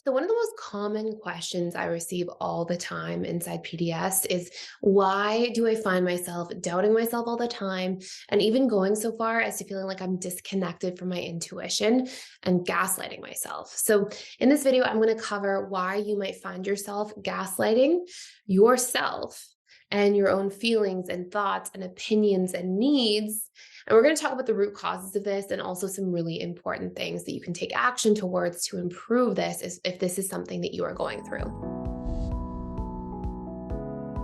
So one of the most common questions I receive all the time inside PDS is, why do I find myself doubting myself all the time and even going so far as to feeling like I'm disconnected from my intuition and gaslighting myself? So in this video, I'm going to cover why you might find yourself gaslighting yourself and your own feelings and thoughts and opinions and needs. And we're going to talk about the root causes of this and also some really important things that you can take action towards to improve this if this is something that you are going through.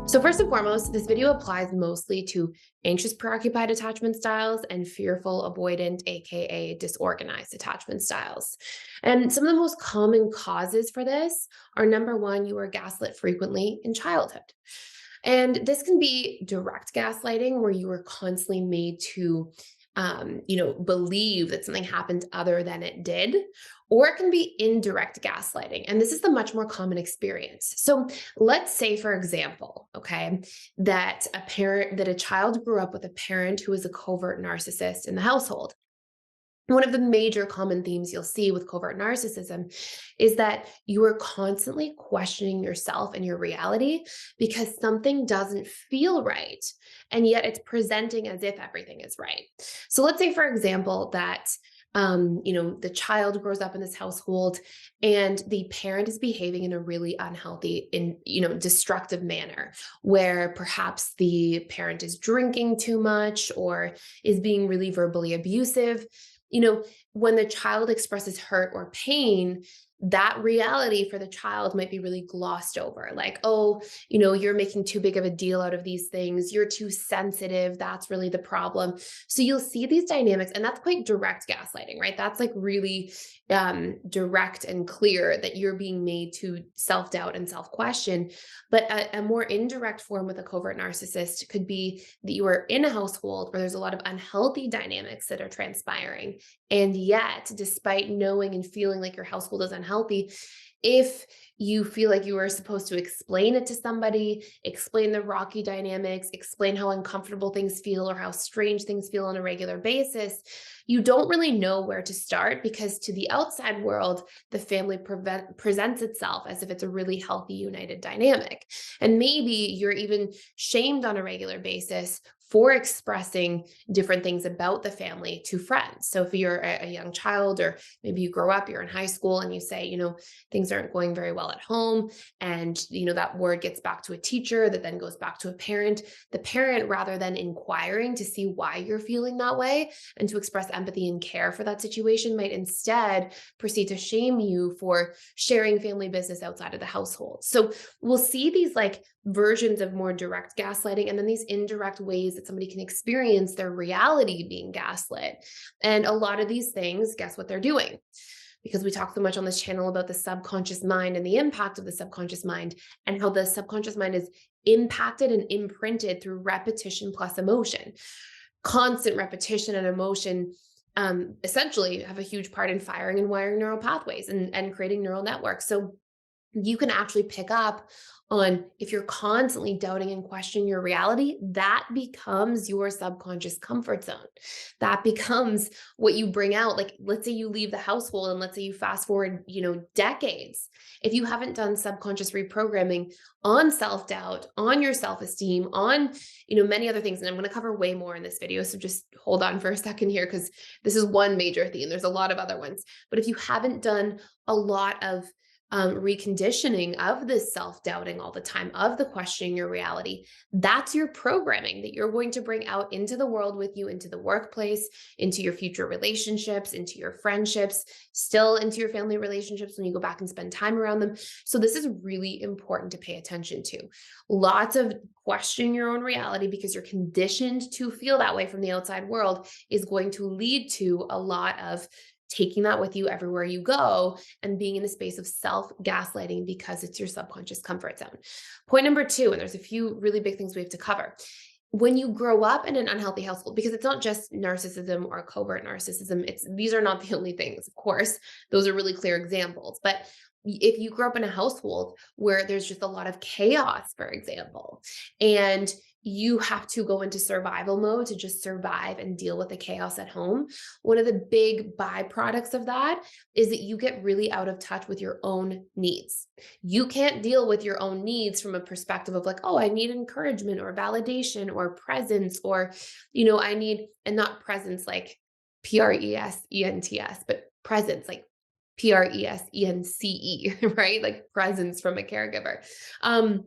So first and foremost, this video applies mostly to anxious preoccupied attachment styles and fearful avoidant, aka disorganized attachment styles. And some of the most common causes for this are: number one, you were gaslit frequently in childhood. And this can be direct gaslighting, where you were constantly made to, believe that something happened other than it did, or it can be indirect gaslighting. And this is the much more common experience. So let's say, for example, okay, that a child grew up with a parent who is a covert narcissist in the household. One of the major common themes you'll see with covert narcissism is that you are constantly questioning yourself and your reality because something doesn't feel right. And yet it's presenting as if everything is right. So let's say, for example, that the child grows up in this household and the parent is behaving in a really unhealthy, destructive manner, where perhaps the parent is drinking too much or is being really verbally abusive. When the child expresses hurt or pain, that reality for the child might be really glossed over. Like, oh, you're making too big of a deal out of these things. You're too sensitive. That's really the problem. So you'll see these dynamics, and that's quite direct gaslighting, right? That's like really direct and clear that you're being made to self-doubt and self-question. But a more indirect form with a covert narcissist could be that you are in a household where there's a lot of unhealthy dynamics that are transpiring. And yet, despite knowing and feeling like your household is unhealthy, if you feel like you are supposed to explain it to somebody, explain the rocky dynamics, explain how uncomfortable things feel or how strange things feel on a regular basis, you don't really know where to start, because to the outside world, the family presents itself as if it's a really healthy, united dynamic. And maybe you're even shamed on a regular basis for expressing different things about the family to friends. So if you're a young child, or maybe you grow up, you're in high school, and you say, things aren't going very well at home, and that word gets back to a teacher that then goes back to a parent. The parent, rather than inquiring to see why you're feeling that way and to express empathy and care for that situation, might instead proceed to shame you for sharing family business outside of the household. So we'll see these like versions of more direct gaslighting, and then these indirect ways that somebody can experience their reality being gaslit. And a lot of these things, guess what they're doing? Because we talk so much on this channel about the subconscious mind and the impact of the subconscious mind, and how the subconscious mind is impacted and imprinted through repetition plus emotion. Constant repetition and emotion essentially have a huge part in firing and wiring neural pathways and creating neural networks. So you can actually pick up on, if you're constantly doubting and questioning your reality, that becomes your subconscious comfort zone. That becomes what you bring out. Like, let's say you leave the household and let's say you fast forward, decades. If you haven't done subconscious reprogramming on self-doubt, on your self-esteem, on, many other things, and I'm going to cover way more in this video. So just hold on for a second here, because this is one major theme. There's a lot of other ones. But if you haven't done a lot of reconditioning of this self-doubting all the time, of the questioning your reality, that's your programming that you're going to bring out into the world with you, into the workplace, into your future relationships, into your friendships, still into your family relationships when you go back and spend time around them. So this is really important to pay attention to. Lots of questioning your own reality because you're conditioned to feel that way from the outside world is going to lead to a lot of taking that with you everywhere you go and being in a space of self-gaslighting because it's your subconscious comfort zone. Point number two, and there's a few really big things we have to cover. When you grow up in an unhealthy household, because it's not just narcissism or covert narcissism, these are not the only things, of course. Those are really clear examples. But if you grow up in a household where there's just a lot of chaos, for example, and you have to go into survival mode to just survive and deal with the chaos at home. One of the big byproducts of that is that you get really out of touch with your own needs. You can't deal with your own needs from a perspective of like, oh, I need encouragement or validation or presence, or, I need, and not presence like presents, but presence like presence, right? Like presence from a caregiver. Um,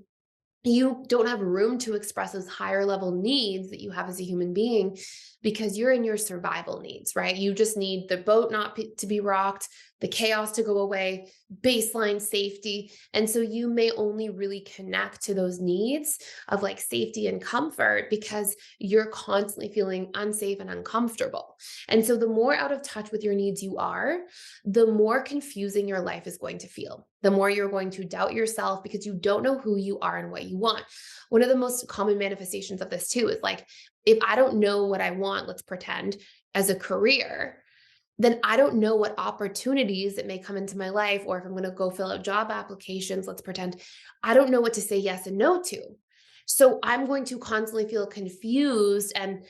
you don't have room to express those higher level needs that you have as a human being because you're in your survival needs, right? You just need the boat to be rocked, the chaos to go away, baseline safety. And so you may only really connect to those needs of like safety and comfort because you're constantly feeling unsafe and uncomfortable. And so the more out of touch with your needs you are, the more confusing your life is going to feel. The more you're going to doubt yourself because you don't know who you are and what you want. One of the most common manifestations of this too is like, if I don't know what I want, let's pretend as a career, then I don't know what opportunities that may come into my life, or if I'm going to go fill out job applications, let's pretend I don't know what to say yes and no to. So I'm going to constantly feel confused and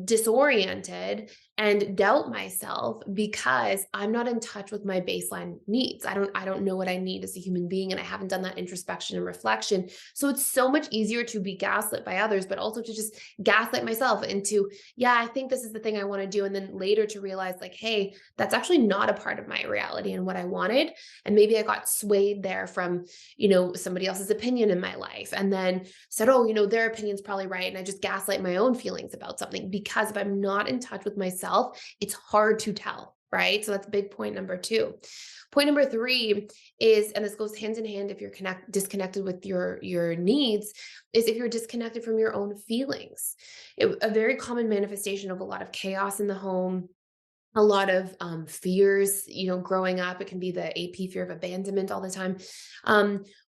disoriented and doubt myself because I'm not in touch with my baseline needs. I don't know what I need as a human being, and I haven't done that introspection and reflection. So it's so much easier to be gaslit by others, but also to just gaslight myself into, yeah, I think this is the thing I want to do, and then later to realize like, hey, that's actually not a part of my reality and what I wanted, and maybe I got swayed there from, somebody else's opinion in my life, and then said, oh, their opinion's probably right. And I just gaslight my own feelings about something because if I'm not in touch with myself, it's hard to tell, right? So that's big point number two. Point number three is, and this goes hand in hand if you're disconnected with your needs, is if you're disconnected from your own feelings. A very common manifestation of a lot of chaos in the home, a lot of fears, growing up. It can be the AP fear of abandonment all the time.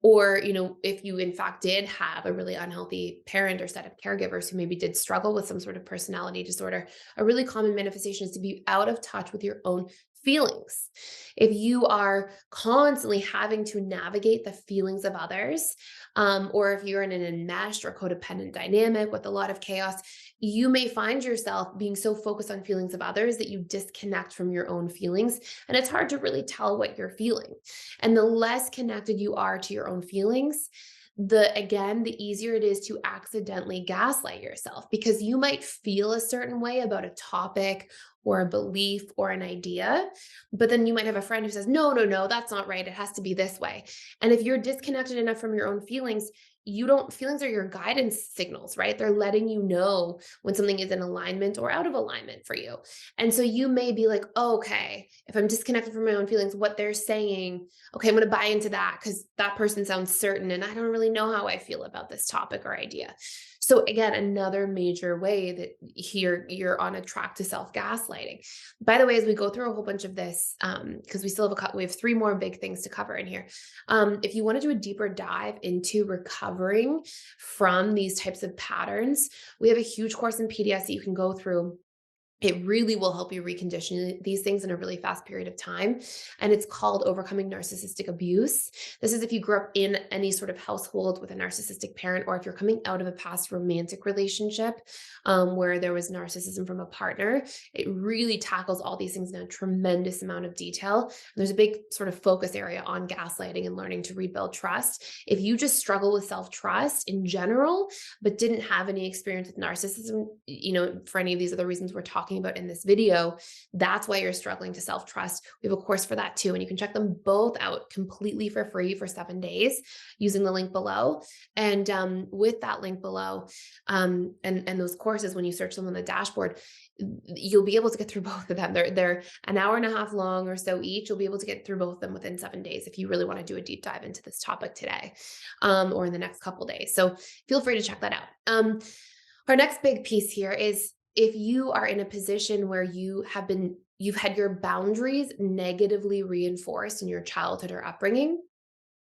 Or, if you in fact did have a really unhealthy parent or set of caregivers who maybe did struggle with some sort of personality disorder, a really common manifestation is to be out of touch with your own feelings. If you are constantly having to navigate the feelings of others, or if you're in an enmeshed or codependent dynamic with a lot of chaos, you may find yourself being so focused on feelings of others that you disconnect from your own feelings. And it's hard to really tell what you're feeling. And the less connected you are to your own feelings, the easier it is to accidentally gaslight yourself because you might feel a certain way about a topic or a belief or an idea, but then you might have a friend who says, no, no, no, that's not right. It has to be this way. And if you're disconnected enough from your own feelings, feelings are your guidance signals, right? They're letting you know when something is in alignment or out of alignment for you. And so you may be like, oh, okay, if I'm disconnected from my own feelings, what they're saying, okay, I'm going to buy into that because that person sounds certain and I don't really know how I feel about this topic or idea. So again, another major way that here you're on a track to self-gaslighting. By the way, as we go through a whole bunch of this, because we have three more big things to cover in here. If you want to do a deeper dive into recovering from these types of patterns, we have a huge course in PDS that you can go through. It really will help you recondition these things in a really fast period of time. And it's called Overcoming Narcissistic Abuse. This is if you grew up in any sort of household with a narcissistic parent, or if you're coming out of a past romantic relationship where there was narcissism from a partner. It really tackles all these things in a tremendous amount of detail. And there's a big sort of focus area on gaslighting and learning to rebuild trust. If you just struggle with self-trust in general, but didn't have any experience with narcissism, for any of these other reasons we're talking about in this video, that's why you're struggling to self-trust. We have a course for that too. And you can check them both out completely for free for 7 days using the link below. And with that link below, and those courses, when you search them on the dashboard, you'll be able to get through both of them. They're an hour and a half long or so each. You'll be able to get through both of them within 7 days if you really want to do a deep dive into this topic today, or in the next couple days. So feel free to check that out. Our next big piece here is if you are in a position where you've had your boundaries negatively reinforced in your childhood or upbringing,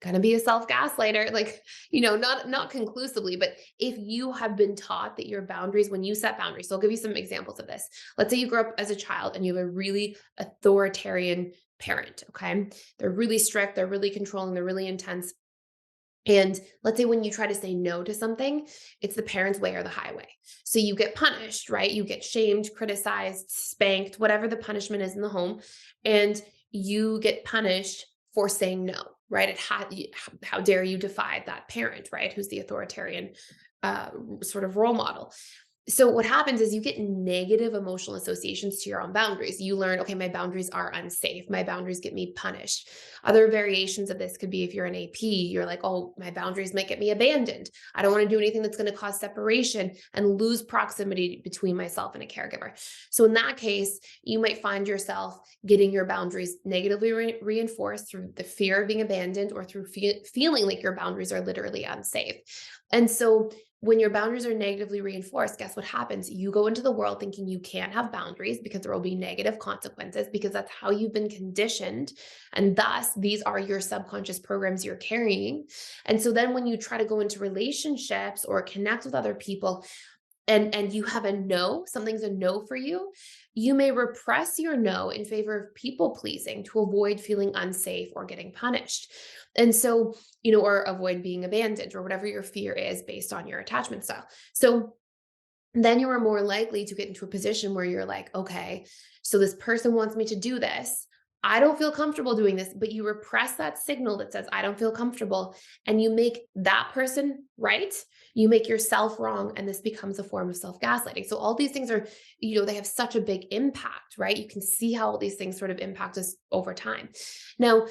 gonna be a self-gaslighter, like, not conclusively, but if you have been taught that your boundaries, when you set boundaries, so I'll give you some examples of this. Let's say you grew up as a child and you have a really authoritarian parent, okay? They're really strict, they're really controlling, they're really intense. And let's say when you try to say no to something, it's the parent's way or the highway. So you get punished, right? You get shamed, criticized, spanked, whatever the punishment is in the home. And you get punished for saying no, right? How dare you defy that parent, right? Who's the authoritarian uh, sort of role model. So what happens is you get negative emotional associations to your own boundaries. You learn, okay, my boundaries are unsafe. My boundaries get me punished. Other variations of this could be if you're an AP, you're like, oh, my boundaries might get me abandoned. I don't want to do anything that's going to cause separation and lose proximity between myself and a caregiver. So in that case, you might find yourself getting your boundaries negatively reinforced through the fear of being abandoned or through feeling like your boundaries are literally unsafe. And so when your boundaries are negatively reinforced, guess what happens? You go into the world thinking you can't have boundaries because there will be negative consequences because that's how you've been conditioned. And thus, these are your subconscious programs you're carrying. And so then when you try to go into relationships or connect with other people, and you have a no, something's a no for you, you may repress your no in favor of people pleasing to avoid feeling unsafe or getting punished. And so, or avoid being abandoned or whatever your fear is based on your attachment style. So then you are more likely to get into a position where you're like, okay, so this person wants me to do this. I don't feel comfortable doing this, but you repress that signal that says, I don't feel comfortable, and you make that person right. You make yourself wrong, and this becomes a form of self gaslighting. So, all these things are, they have such a big impact, right? You can see how all these things sort of impact us over time. Now,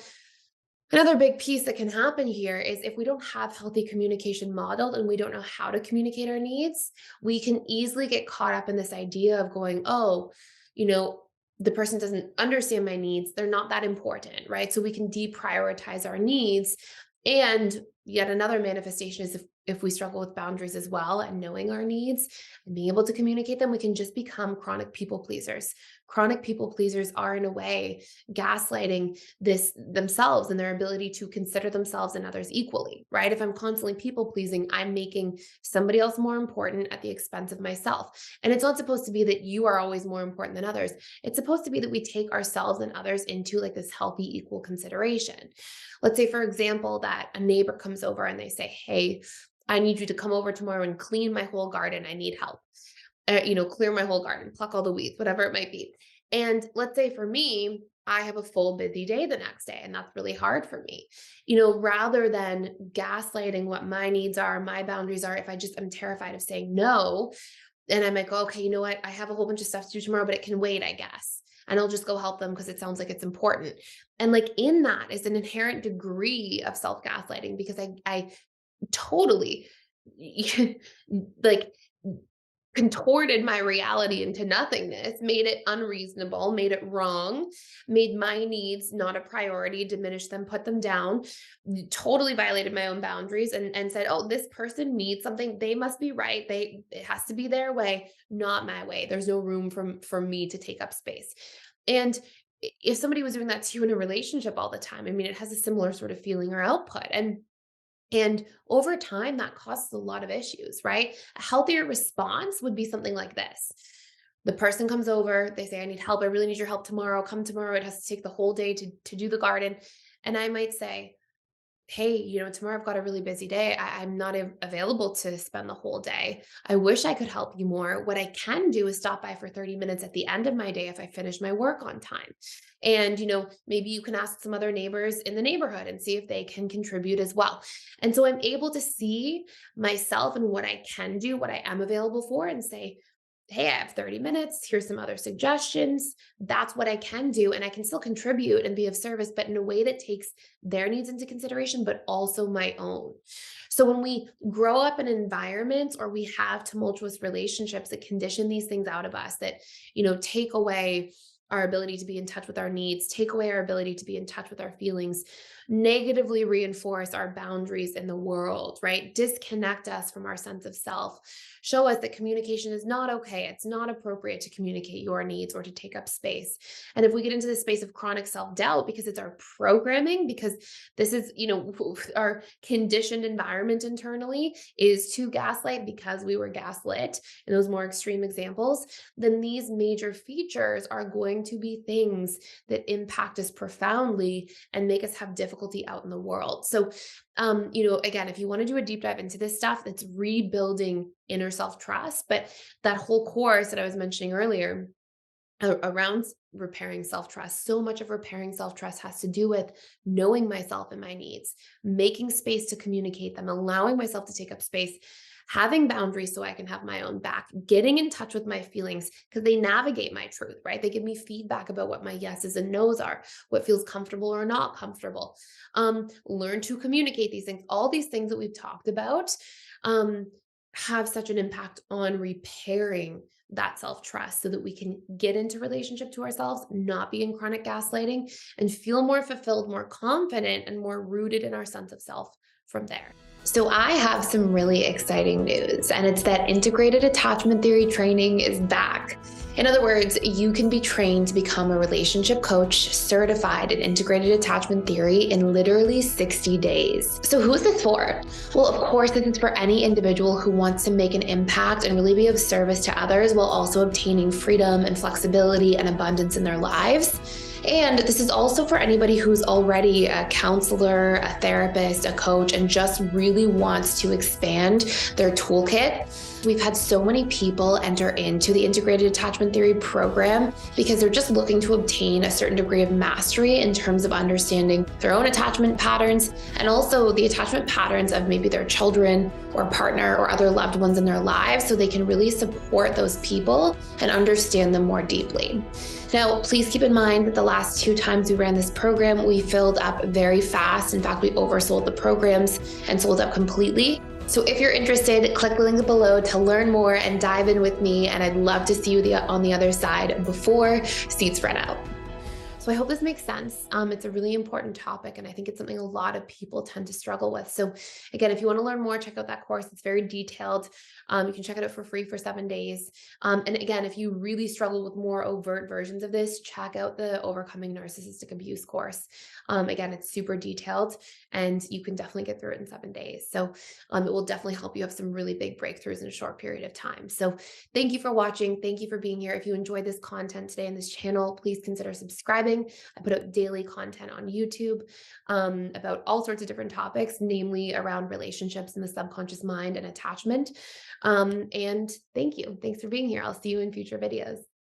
another big piece that can happen here is if we don't have healthy communication modeled and we don't know how to communicate our needs, we can easily get caught up in this idea of going, oh, you know, the person doesn't understand my needs. They're not that important, right? So we can deprioritize our needs. And yet another manifestation is if we struggle with boundaries as well and knowing our needs and being able to communicate them, we can just become chronic people pleasers. Chronic people pleasers are, in a way, gaslighting this themselves and their ability to consider themselves and others equally, right? If I'm constantly people pleasing, I'm making somebody else more important at the expense of myself. And it's not supposed to be that you are always more important than others. It's supposed to be that we take ourselves and others into like this healthy, equal consideration. Let's say, for example, that a neighbor comes over and they say, hey, I need you to come over tomorrow and clean my whole garden. I need help. Clear my whole garden, pluck all the weeds, whatever it might be. And let's say for me, I have a full busy day the next day, and that's really hard for me. Rather than gaslighting what my needs are, my boundaries are, if I'm terrified of saying no, and I might go, okay, you know what? I have a whole bunch of stuff to do tomorrow, but it can wait, I guess. And I'll just go help them because it sounds like it's important. And like in that is an inherent degree of self gaslighting because I totally like contorted my reality into nothingness, made it unreasonable, made it wrong, made my needs not a priority, diminished them, put them down, totally violated my own boundaries and said, oh, this person needs something. They must be right. It has to be their way, not my way. There's no room for me to take up space. And if somebody was doing that to you in a relationship all the time, I mean, it has a similar sort of feeling or output. And over time, that causes a lot of issues, right? A healthier response would be something like this. The person comes over, they say, I need help. I really need your help tomorrow. Come tomorrow. It has to take the whole day to do the garden. And I might say, hey, tomorrow I've got a really busy day. I'm not available to spend the whole day. I wish I could help you more. What I can do is stop by for 30 minutes at the end of my day if I finish my work on time. And, maybe you can ask some other neighbors in the neighborhood and see if they can contribute as well. And so I'm able to see myself and what I can do, what I am available for, and say, hey, I have 30 minutes. Here's some other suggestions. That's what I can do. And I can still contribute and be of service, but in a way that takes their needs into consideration, but also my own. So when we grow up in environments or we have tumultuous relationships that condition these things out of us, that, take away our ability to be in touch with our needs, take away our ability to be in touch with our feelings, negatively reinforce our boundaries in the world, right? Disconnect us from our sense of self, show us that communication is not okay. It's not appropriate to communicate your needs or to take up space. And if we get into the space of chronic self-doubt because it's our programming, because this is, our conditioned environment internally is to gaslight because we were gaslit in those more extreme examples, then these major features are going going to be things that impact us profoundly and make us have difficulty out in the world. So, again, if you want to do a deep dive into this stuff, it's rebuilding inner self trust. But that whole course that I was mentioning earlier, around repairing self-trust. So much of repairing self-trust has to do with knowing myself and my needs, making space to communicate them, allowing myself to take up space, having boundaries so I can have my own back, getting in touch with my feelings because they navigate my truth, right? They give me feedback about what my yeses and nos are, what feels comfortable or not comfortable. Learn to communicate these things. All these things that we've talked about um, have such an impact on repairing that self-trust so that we can get into relationship to ourselves, not be in chronic gaslighting, and feel more fulfilled, more confident, and more rooted in our sense of self from there. So I have some really exciting news, and it's that integrated attachment theory training is back. In other words, you can be trained to become a relationship coach certified in integrated attachment theory in literally 60 days. So who's this for? Well, of course, this is for any individual who wants to make an impact and really be of service to others while also obtaining freedom and flexibility and abundance in their lives. And this is also for anybody who's already a counselor, a therapist, a coach, and just really wants to expand their toolkit. We've had so many people enter into the integrated attachment theory program because they're just looking to obtain a certain degree of mastery in terms of understanding their own attachment patterns and also the attachment patterns of maybe their children or partner or other loved ones in their lives so they can really support those people and understand them more deeply. Now, please keep in mind that the last 2 times we ran this program, we filled up very fast. In fact, we oversold the programs and sold out completely. So if you're interested, click the link below to learn more and dive in with me. And I'd love to see you on the other side before seats run out. So I hope this makes sense. It's a really important topic, and I think it's something a lot of people tend to struggle with. So again, if you want to learn more, check out that course. It's very detailed. You can check it out for free for 7 days. And again, if you really struggle with more overt versions of this, check out the Overcoming Narcissistic Abuse course. Again, it's super detailed, and you can definitely get through it in 7 days. So it will definitely help you have some really big breakthroughs in a short period of time. So thank you for watching. Thank you for being here. If you enjoyed this content today on this channel, please consider subscribing. I put out daily content on YouTube about all sorts of different topics, namely around relationships and the subconscious mind and attachment. And thank you. Thanks for being here. I'll see you in future videos.